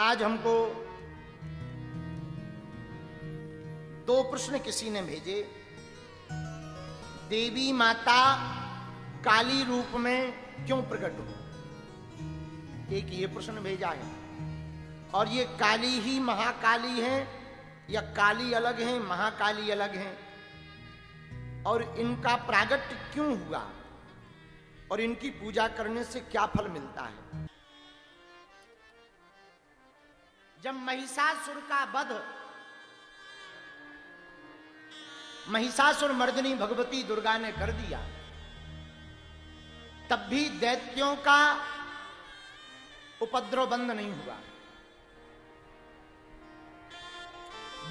आज हमको दो प्रश्न किसी ने भेजे। देवी माता काली रूप में क्यों प्रकट हो? एक ये प्रश्न भेजा है। और ये काली ही महाकाली है या काली अलग है महाकाली अलग है, और इनका प्रागट्य क्यों हुआ और इनकी पूजा करने से क्या फल मिलता है? जब महिषासुर का वध महिषासुर मर्दिनी भगवती दुर्गा ने कर दिया, तब भी दैत्यों का उपद्रव बंद नहीं हुआ।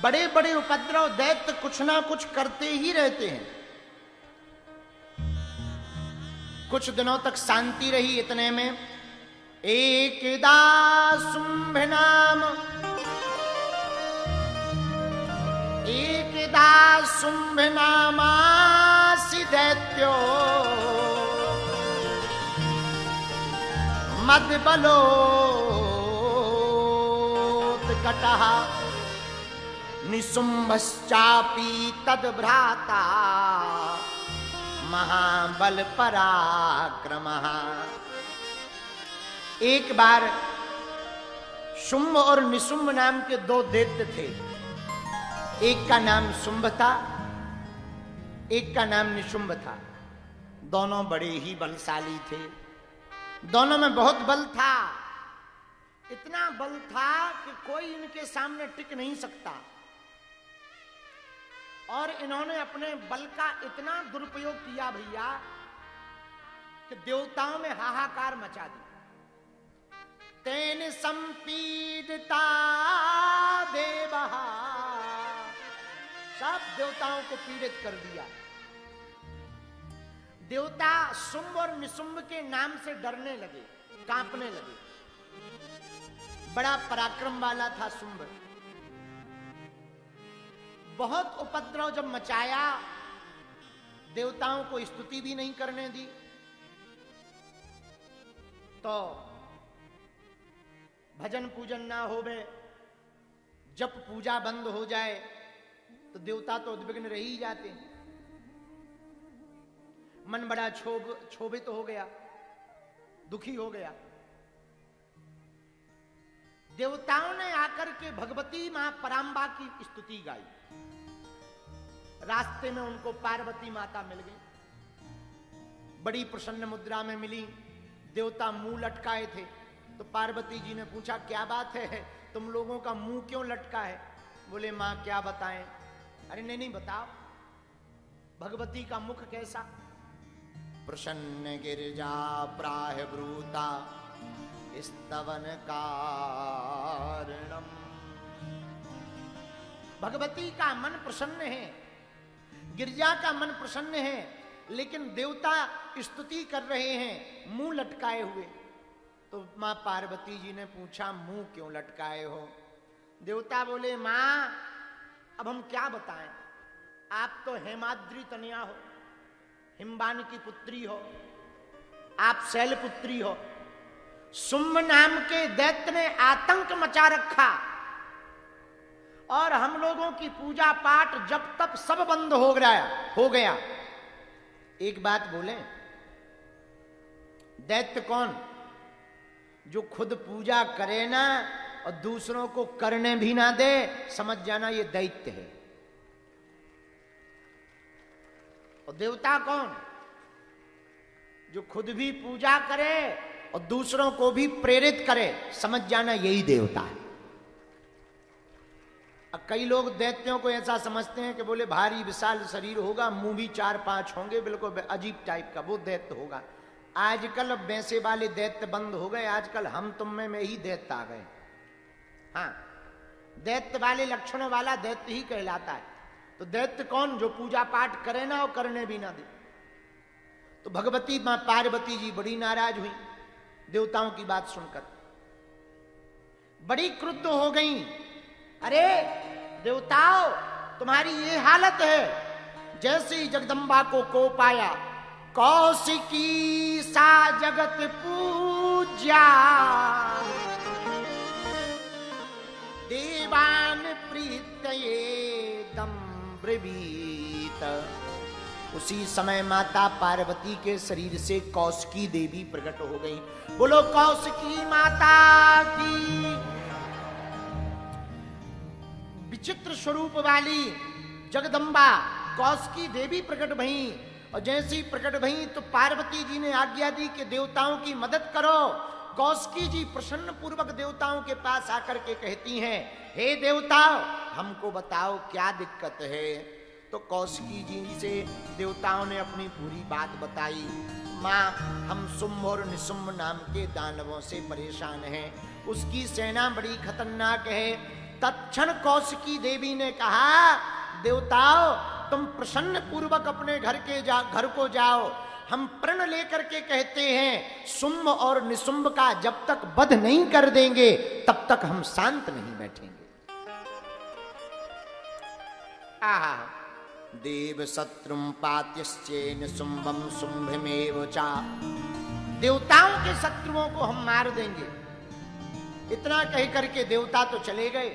बड़े बड़े उपद्रव दैत्य कुछ ना कुछ करते ही रहते हैं। कुछ दिनों तक शांति रही, इतने में एकदा शुंभ नाम एकदा शुंभ नामासि दैत्यो मद्बलोत्कटः निशुंभश्चापि तद्भ्राता महाबल पराक्रमः। एक बार शुंभ और निशुंभ नाम के दो दैत्य थे। एक का नाम शुंभ था, एक का नाम निशुंभ था। दोनों बड़े ही बलशाली थे, दोनों में बहुत बल था। इतना बल था कि कोई इनके सामने टिक नहीं सकता। और इन्होंने अपने बल का इतना दुरुपयोग किया भैया कि देवताओं में हाहाकार मचा दी। तेन संपीड़िता देवः, सब देवताओं को पीड़ित कर दिया। देवता शुंभ और निशुंभ के नाम से डरने लगे, कांपने लगे। बड़ा पराक्रम वाला था शुंभ। बहुत उपद्रव जब मचाया, देवताओं को स्तुति भी नहीं करने दी, तो भजन पूजन ना होवे, जब पूजा बंद हो जाए तो देवता तो उद्विग्न रह ही जाते हैं। मन बड़ा क्षोभित हो गया, दुखी हो गया। देवताओं ने आकर के भगवती मां परांबा की स्तुति गाई। रास्ते में उनको पार्वती माता मिल गई, बड़ी प्रसन्न मुद्रा में मिली। देवता मुंह लटकाए थे, तो पार्वती जी ने पूछा क्या बात है, तुम लोगों का मुंह क्यों लटका है? बोले मां क्या बताएं। अरे नहीं बताओ, भगवती का मुख कैसा? प्रसन्न गिरिजा प्राह ब्रूता स्तवन कारणम। भगवती का मन प्रसन्न है, गिरिजा का मन प्रसन्न है, लेकिन देवता स्तुति कर रहे हैं मुंह लटकाए हुए। तो मां पार्वती जी ने पूछा मुंह क्यों लटकाए हो? देवता बोले मां अब हम क्या बताएं, आप तो हेमाद्री तनया हो, हिमवान की पुत्री हो, आप शैलपुत्री हो। शुंभ नाम के दैत्य ने आतंक मचा रखा और हम लोगों की पूजा पाठ जब तक सब बंद हो गया। एक बात बोले, दैत्य कौन? जो खुद पूजा करे ना और दूसरों को करने भी ना दे, समझ जाना ये दैत्य है। और देवता कौन? जो खुद भी पूजा करे और दूसरों को भी प्रेरित करे, समझ जाना यही देवता है। अब कई लोग दैत्यों को ऐसा समझते हैं कि बोले भारी विशाल शरीर होगा, मुंह भी 4-5 होंगे, बिल्कुल अजीब टाइप का, वो दैत्य होगा। आजकल अब वैसे वाले दैत्य बंद हो गए, आजकल हम तुम में ही दैत्य आ गए। हाँ, दैत्य वाले लक्षणों वाला दैत्य ही कहलाता है। तो दैत्य कौन? जो पूजा पाठ करे ना और करने भी ना दे। तो भगवती मां पार्वती जी बड़ी नाराज हुई देवताओं की बात सुनकर, बड़ी क्रुद्ध हो गई। अरे देवताओं, तुम्हारी ये हालत है जैसे ही जगदम्बा को कोप आया, कौशिकी सा जगत पूज्या देवान प्रीतये दम ब्रवीत। उसी समय माता पार्वती के शरीर से कौशिकी देवी प्रकट हो गई। बोलो कौशिकी माता की। विचित्र स्वरूप वाली जगदम्बा कौशिकी देवी प्रकट भई, और जैसे ही प्रकट भई तो पार्वती जी ने आज्ञा दी कि देवताओं की मदद करो। कौशिकी जी प्रसन्न पूर्वक देवताओं के पास आकर के कहती हैं, हे देवताओं हमको बताओ क्या दिक्कत है। तो कौशिकी जी से देवताओं ने अपनी पूरी बात बताई। माँ, हम शुंभ और निशुंभ नाम के दानवों से परेशान हैं, उसकी सेना बड़ी खतरनाक है। तत्क्षण कौशिकी देवी ने कहा, देवताओं तुम प्रसन्न पूर्वक अपने घर को जाओ, हम प्रण लेकर के कहते हैं शुंभ और निशुंभ का जब तक वध नहीं कर देंगे तब तक हम शांत नहीं बैठेंगे। आहा, देव शत्रुम पात्यश्चेन शुंभम शुंभमेव चा। देवताओं के शत्रुओं को हम मार देंगे। इतना कह करके देवता तो चले गए,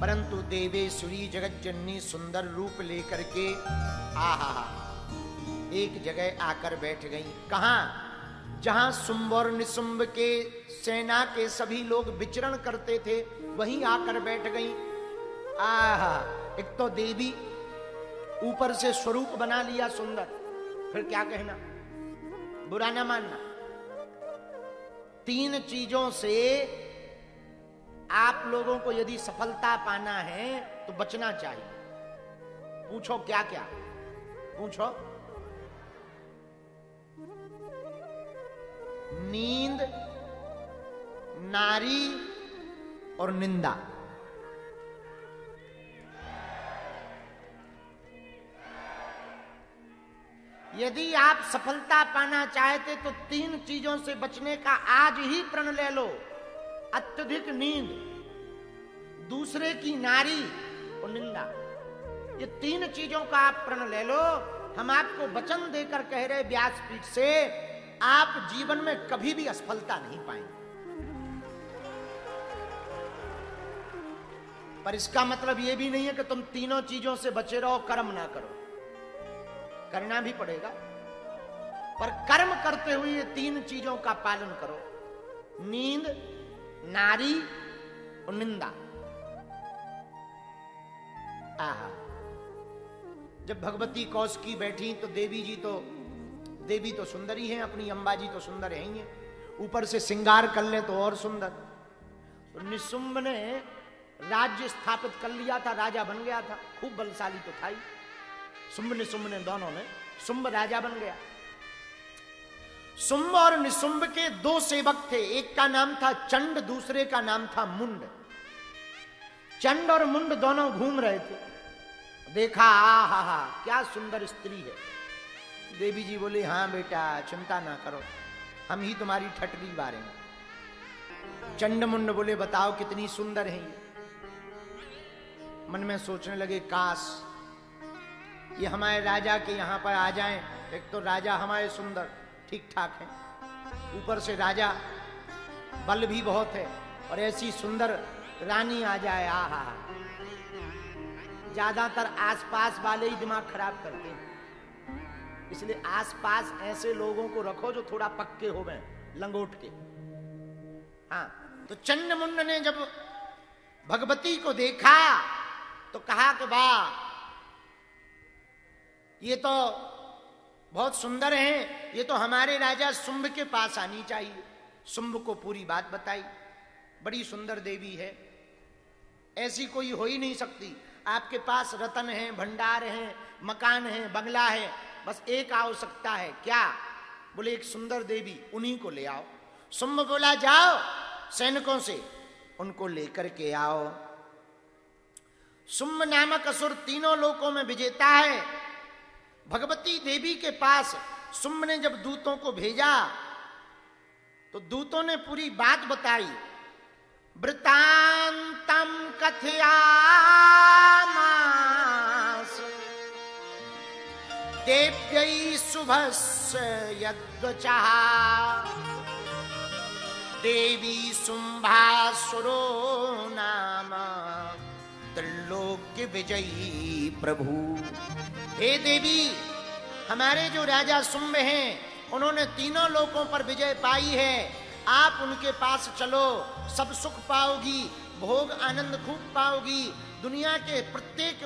परंतु देवेश्वरी जगत जननी सुंदर रूप लेकर के आहा एक जगह आकर बैठ गई। कहां? जहां शुंभ और निशुंभ के सेना के सभी लोग विचरण करते थे वहीं आकर बैठ गई। आहा, एक तो देवी ऊपर से स्वरूप बना लिया सुंदर, फिर क्या कहना, बुरा ना मानना। 3 चीजों से आप लोगों को यदि सफलता पाना है तो बचना चाहिए। पूछो क्या क्या? पूछो। नींद, नारी और निंदा। यदि आप सफलता पाना चाहते तो 3 चीजों से बचने का आज ही प्रण ले लो। अत्यधिक नींद, दूसरे की नारी और निंदा। ये 3 चीजों का आप प्रण ले लो। हम आपको वचन देकर कह रहे व्यासपीठ से, आप जीवन में कभी भी असफलता नहीं पाएंगे। पर इसका मतलब यह भी नहीं है कि तुम तीनों चीजों से बचे रहो, कर्म ना करो। करना भी पड़ेगा, पर कर्म करते हुए ये 3 चीजों का पालन करो। नींद, नारी और निंदा। आहा, जब भगवती कौशिकी बैठी तो देवी तो सुंदर ही है, अपनी अंबा जी तो सुंदर है ही है, ऊपर से श्रृंगार कर ले तो और सुंदर। तो निशुंभ ने राज्य स्थापित कर लिया था, राजा बन गया था, खूब बलशाली तो था ही। शुंभ निशुंभ ने दोनों ने, शुंभ राजा बन गया। शुंभ और निशुंभ के 2 सेवक थे, एक का नाम था चंड, दूसरे का नाम था मुंड। चंड और मुंड दोनों घूम रहे थे, देखा आहा क्या सुंदर स्त्री है। देवी जी बोले, हाँ बेटा चिंता ना करो, हम ही तुम्हारी ठटरी बारेंगे। चंड मुंड बोले, बताओ कितनी सुंदर है ये। मन में सोचने लगे, काश ये हमारे राजा के यहां पर आ जाएं। एक तो राजा हमारे सुंदर ठीक ठाक है, ऊपर से राजा बल भी बहुत है, और ऐसी सुंदर रानी आ जाए। आहा, ज्यादातर आसपास वाले ही दिमाग खराब करते हैं, इसलिए आसपास ऐसे लोगों को रखो जो थोड़ा पक्के हो गए, लंगोट के। हाँ, तो चंडमुंड ने जब भगवती को देखा तो कहा कि वाह, ये तो बहुत सुंदर हैं, ये तो हमारे राजा शुंभ के पास आनी चाहिए। शुंभ को पूरी बात बताई, बड़ी सुंदर देवी है, ऐसी कोई हो ही नहीं सकती। आपके पास रतन है, भंडार है, मकान है, बंगला है, बस एक आवश्यकता है। क्या? बोले एक सुंदर देवी, उन्हीं को ले आओ। शुंभ बोला, जाओ सैनिकों से उनको लेकर के आओ। शुंभ नामक असुर तीनों लोकों में विजेता है। भगवती देवी के पास शुंभ ने जब दूतों को भेजा तो दूतों ने पूरी बात बताई। वृतांतम कथयामास देव्यै शुभस्य यद्वचः देवी शुंभासुरो नाम त्रिलोक्य विजयी प्रभु। हे देवी, हमारे जो राजा शुंभ हैं उन्होंने तीनों लोकों पर विजय पाई है। आप उनके पास चलो, सब सुख पाओगी, भोग आनंद खूब पाओगी। दुनिया के प्रत्येक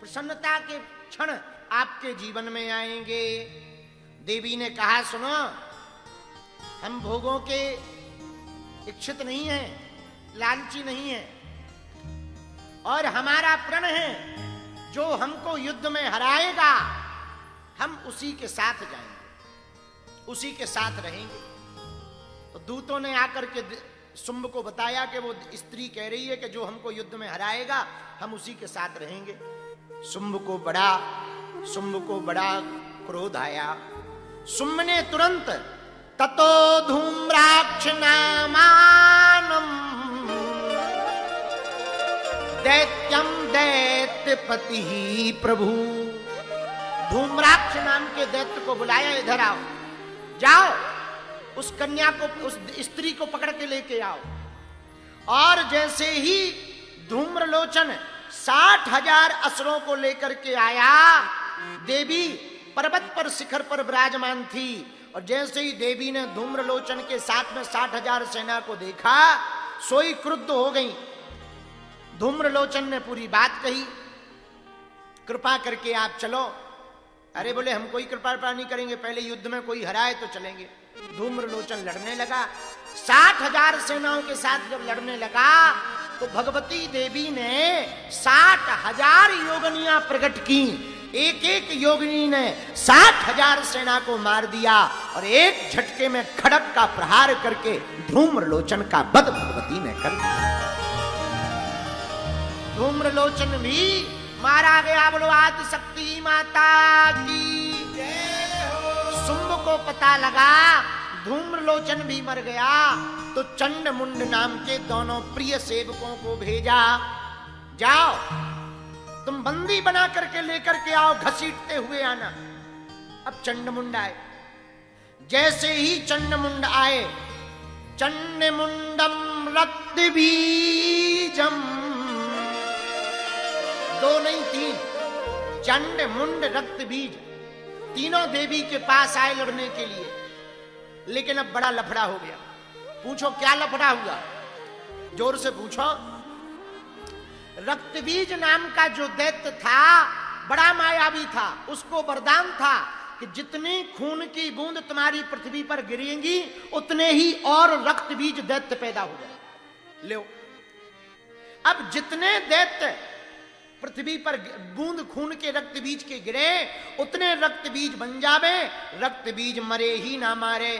प्रसन्नता के क्षण आपके जीवन में आएंगे। देवी ने कहा, सुनो, हम भोगों के इच्छित नहीं हैं, लालची नहीं हैं, और हमारा प्रण है जो हमको युद्ध में हराएगा हम उसी के साथ जाएंगे, उसी के साथ रहेंगे। तो दूतों ने आकर के शुंभ को बताया कि वो स्त्री कह रही है कि जो हमको युद्ध में हराएगा हम उसी के साथ रहेंगे। शुंभ को बड़ा क्रोध आया। शुंभ ने तुरंत ततो धूम्राक्ष नामानम दैत्यम दैत्यपति प्रभु। धूम्राक्ष नाम के दैत्य को बुलाया, इधर आओ, जाओ उस कन्या को, उस स्त्री को पकड़ के लेके आओ। और जैसे ही धूम्रलोचन 60,000 असुरों को लेकर के आया, देवी पर्वत पर शिखर पर विराजमान थी, और जैसे ही देवी ने धूम्रलोचन के साथ में 60,000 सेना को देखा, सोई क्रुद्ध हो गई। धूम्रलोचन ने पूरी बात कही, कृपा करके आप चलो। अरे बोले, हम कोई कृपा नहीं करेंगे, पहले युद्ध में कोई हराए तो चलेंगे। धूम्रलोचन लड़ने लगा, 60,000 सेनाओं के साथ जब लड़ने लगा तो भगवती देवी ने 60,000 योगिनियां प्रकट की। एक एक योगिनी ने 60,000 सेना को मार दिया, और एक झटके में खड़ग का प्रहार करके धूम्रलोचन का वध भगवती ने कर दिया। धूम्रलोचन भी मारा गया। बोलो आदि शक्ति माता की। शुंभ को पता लगा धूम्रलोचन भी मर गया, तो चंडमुंड नाम के दोनों प्रिय सेवकों को भेजा, जाओ तुम बंदी बना करके लेकर के आओ, घसीटते हुए आना। अब चंडमुंड आए। जैसे ही चंडमुंड आए, चंडमुंडम रक्त बीजम, 2 नहीं 3, चंडमुंड रक्त बीज, तीनों देवी के पास आए लड़ने के लिए। लेकिन अब बड़ा लफड़ा हो गया। पूछो क्या लफड़ा हुआ, जोर से पूछो। रक्तबीज नाम का जो दैत्य था बड़ा मायावी था। उसको वरदान था कि जितनी खून की बूंद तुम्हारी पृथ्वी पर गिरेंगी उतने ही और रक्तबीज दैत्य पैदा हो जाए। लो, अब जितने दैत्य पृथ्वी पर बूंद खून के रक्त बीज के गिरे उतने रक्त बीज बन जावे। रक्त बीज मरे ही ना मारे,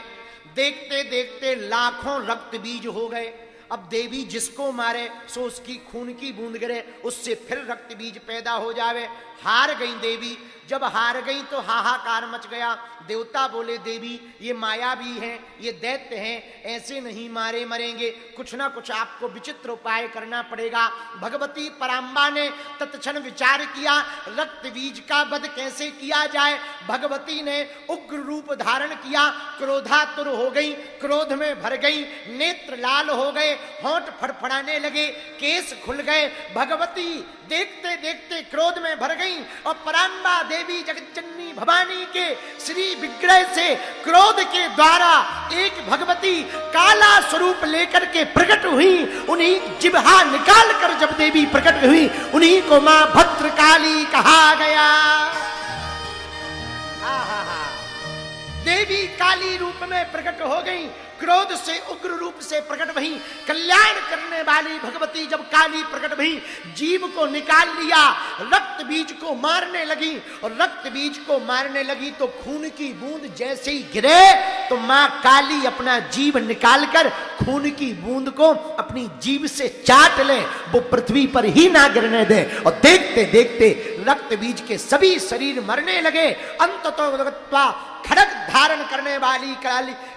देखते देखते लाखों रक्त बीज हो गए। अब देवी जिसको मारे सो उसकी खून की बूंद गिरे, उससे फिर रक्त बीज पैदा हो जावे। हार गई देवी। जब हार गई तो हाहाकार मच गया। देवता बोले, देवी ये मायावी हैं, ये दैत्य हैं, ऐसे नहीं मारे मरेंगे, कुछ ना कुछ आपको विचित्र उपाय करना पड़ेगा। भगवती पराम्बा ने तत्क्षण विचार किया, रक्त बीज का वध कैसे किया जाए। भगवती ने उग्र रूप धारण किया, क्रोधातुर हो गई, क्रोध में भर गई, नेत्र लाल हो गए, होंठ फड़फड़ाने लगे, केस खुल गए। भगवती देखते देखते क्रोध में भर गई और पराम्बा देवी जगज्जननी भवानी के श्री विग्रह से क्रोध के द्वारा एक भगवती काला स्वरूप लेकर के प्रकट हुई। उन्हीं जिह्वा निकाल कर जब देवी प्रकट हुई उन्हीं को मां भद्रकाली कहा गया। देवी काली रूप में प्रकट हो गई, क्रोध से उग्र रूप से प्रकट भई। कल्याण करने वाली भगवती जब काली प्रकट भई, जीव को निकाल लिया, रक्त बीज को मारने लगी। और रक्त बीज को मारने लगी तो खून की बूंद जैसे ही गिरे तो मां काली अपना जीव निकालकर खून की बूंद को अपनी जीभ से चाट ले, वो पृथ्वी पर ही ना गिरने दे। और देखते देखते रक्त बीज के सभी शरीर मरने लगे। अंततः खड़ग धारण करने वाली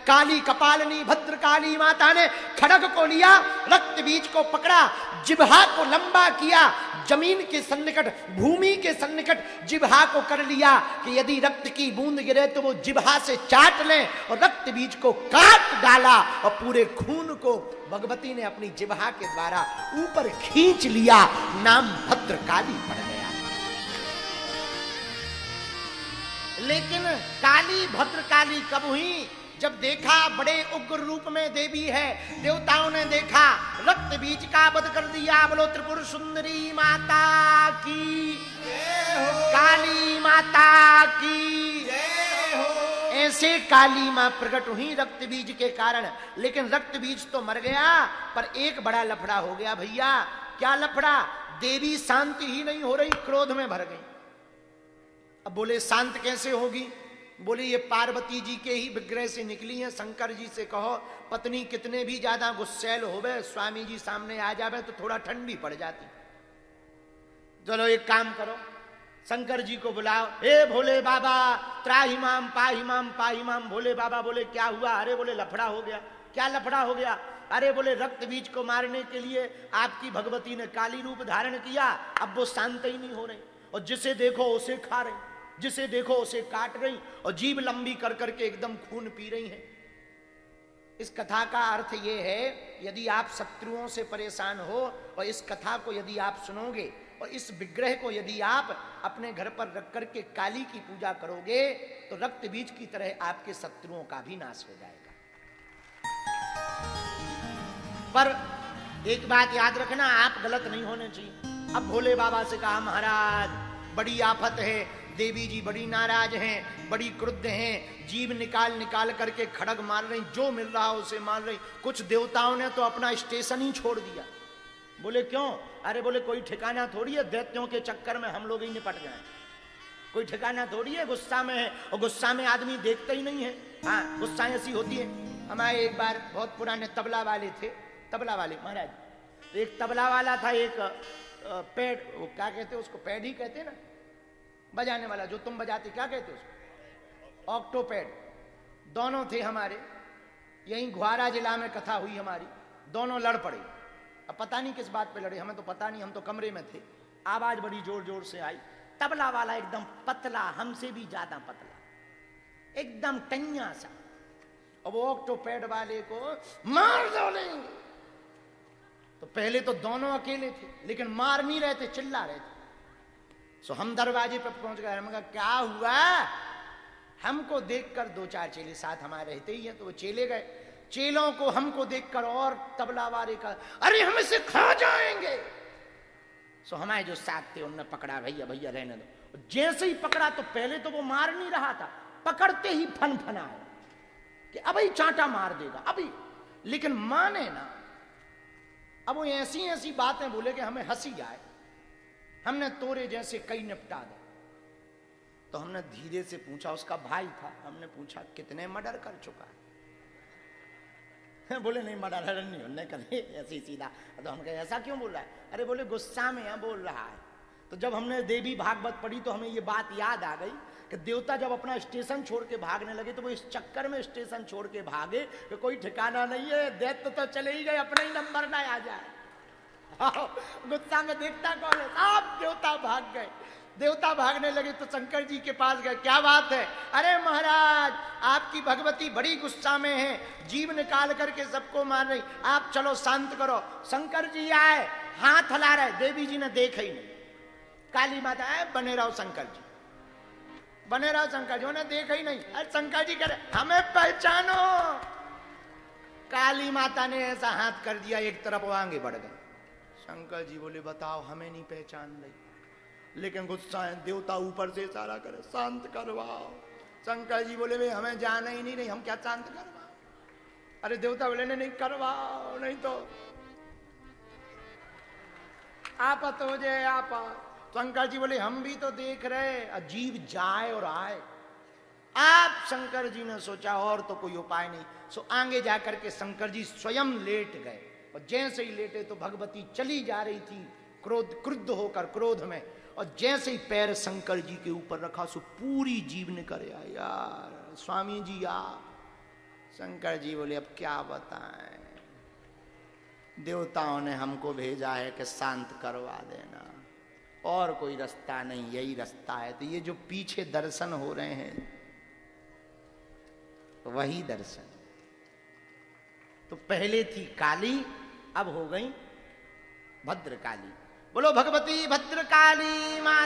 काली कपालिनी भद्रकाली माता ने खड़ग को लिया, रक्त बीज को पकड़ा, जिह्वा को लंबा किया, जमीन के सन्निकट, भूमि के सन्निकट जिह्वा को कर लिया कि यदि रक्त की बूंद गिरे तो वो जिह्वा से चाट लें, और रक्त बीज को काट डाला और पूरे खून को भगवती ने अपनी जिह्वा के द्वारा ऊपर खींच लिया। नाम भद्रकाली पड़ गया। लेकिन काली भद्रकाली कब हुई? जब देखा बड़े उग्र रूप में देवी है, देवताओं ने देखा, रक्त बीज का वध कर दिया। बोलो त्रिपुर सुंदरी माता की जय हो, काली माता की जय हो। ऐसे काली मां प्रकट हुई रक्त बीज के कारण। लेकिन रक्त बीज तो मर गया, पर एक बड़ा लफड़ा हो गया भैया। क्या लफड़ा? देवी शांति ही नहीं हो रही, क्रोध में भर गई। अब बोले शांत कैसे होगी? बोले ये पार्वती जी के ही विग्रह से निकली हैं। शंकर जी से कहो पत्नी कितने भी ज्यादा गुस्सैल होवे, स्वामी जी सामने आ जावे तो थोड़ा ठंडी पड़ जाती। चलो एक काम करो, शंकर जी को बुलाओ। हे भोले बाबा त्राहिमाम पाहिमाम पाहिमाम। भोले बाबा बोले क्या हुआ? अरे बोले लफड़ा हो गया। क्या लफड़ा हो गया? अरे बोले रक्त बीज को मारने के लिए आपकी भगवती ने काली रूप धारण किया, अब वो शांत ही नहीं हो रही, और जिसे देखो उसे खा रही, जिसे देखो उसे काट रही, और जीभ लंबी कर करके एकदम खून पी रही हैं। इस कथा का अर्थ यह है, यदि आप शत्रुओं से परेशान हो और इस कथा को यदि आप सुनोगे और इस विग्रह को यदि आप अपने घर पर रख करके काली की पूजा करोगे तो रक्त बीज की तरह आपके शत्रुओं का भी नाश हो जाएगा। पर एक बात याद रखना, आप गलत नहीं होने चाहिए। अब भोले बाबा से कहा महाराज बड़ी आफत है, देवी जी बड़ी नाराज हैं, बड़ी क्रुद्ध हैं, जीभ निकाल निकाल करके खड़ग मार रही, जो मिल रहा उसे मार रही। कुछ देवताओं ने तो अपना स्टेशन ही छोड़ दिया। बोले क्यों? अरे बोले कोई ठिकाना थोड़ी है, दैत्यों के चक्कर में हम लोग ही निपट गए। कोई ठिकाना थोड़ी है, गुस्सा में है, और गुस्सा में आदमी देखता ही नहीं है। हाँ, गुस्सा ऐसी होती है। हमारे एक बार बहुत पुराने तबला वाले थे, तबला वाले महाराज, एक तबला वाला था, एक पैड, वो क्या कहते उसको, पैड ही कहते ना, बजाने वाला जो तुम बजाते, क्या कहते उसको, ऑक्टोपैड। दोनों थे हमारे, यहीं ग्वारा जिला में कथा हुई हमारी। दोनों लड़ पड़े। अब पता नहीं किस बात पे लड़े, हमें तो पता नहीं, हम तो कमरे में थे। आवाज बड़ी जोर जोर से आई। तबला वाला एकदम पतला, हमसे भी ज्यादा पतला, एकदम टन्या सा, और वो ऑक्टोपैड वाले को मार डालेंगे। तो पहले तो दोनों अकेले थे, लेकिन मार नहीं रहे थे, चिल्ला रहे थे। सो हम दरवाजे पर पहुंच गए। हमने कहा क्या हुआ? हमको देखकर दो चार चेले साथ हमारे रहते ही हैं, तो वो चेले गए। चेलों को हमको देखकर और तबला वाले का, अरे हम इसे खा जाएंगे। सो हमारे जो साथ थे उन्होंने पकड़ा, भैया भैया रहने दो। जैसे ही पकड़ा तो पहले तो वो मार नहीं रहा था, पकड़ते ही फन फनाया कि अभी चांटा मार देगा अभी, लेकिन माने ना। अब वो ऐसी ऐसी बातें बोले कि हमें हंसी आए। हमने तोरे जैसे कई निपटा दे। तो हमने धीरे से पूछा, उसका भाई था, हमने पूछा कितने मर्डर कर चुका है? बोले नहीं मर्डर नहीं, उन्होंने कहा ऐसी सीधा। तो हम कहे ऐसा क्यों बोल रहा है? अरे बोले गुस्सा में है बोल रहा है। तो जब हमने देवी भागवत पढ़ी तो हमें ये बात याद आ गई कि देवता जब अपना स्टेशन छोड़ के भागने लगे तो वो इस चक्कर में स्टेशन छोड़ के भागे कि कोई ठिकाना नहीं है, दैत्य तो चले ही गए, अपना ही नंबर ना आ जाए। गुस्सा में देखता कौन है? सब देवता भाग गए। देवता भागने लगे तो शंकर जी के पास गए। क्या बात है? अरे महाराज आपकी भगवती बड़ी गुस्सा में है, जीभ निकाल करके सबको मार रही, आप चलो शांत करो। शंकर जी आए, हाथ हिला रहे, देवी जी ने देखा ही नहीं। काली माता है, बने रहो शंकर जी, बने रहो शंकर जी, उन्हें देखा ही नहीं। अरे शंकर जी करे हमें पहचानो। काली माता ने ऐसा हाथ कर दिया, एक तरफ वो आगे बढ़ गए। शंकर जी बोले बताओ हमें नहीं पहचान रही, लेकिन गुस्सा है। देवता ऊपर से इशारा करे शांत करवाओ। शंकर जी बोले भाई हमें जाना ही नहीं, हम क्या शांत करवाओ? अरे देवता बोले नहीं करवाओ, नहीं तो आपत हो जाए आपत। शंकर जी बोले हम भी तो देख रहे, अजीब जाए और आए। आप शंकर जी ने सोचा और तो कोई उपाय नहीं, सो आगे जाकर के शंकर जी स्वयं लेट गए। और जैसे ही लेटे तो भगवती चली जा रही थी क्रुद्ध होकर, क्रोध में, और जैसे ही पैर शंकर जी के ऊपर रखा सो पूरी जीभ निकल आई। यार स्वामी जी आप। शंकर जी बोले अब क्या बताएं, देवताओं ने हमको भेजा है कि शांत करवा देना। और कोई रास्ता नहीं, यही रास्ता है। तो ये जो पीछे दर्शन हो रहे हैं वही दर्शन। तो पहले थी काली, अब हो गई भद्रकाली। बोलो भगवती भद्रकाली मां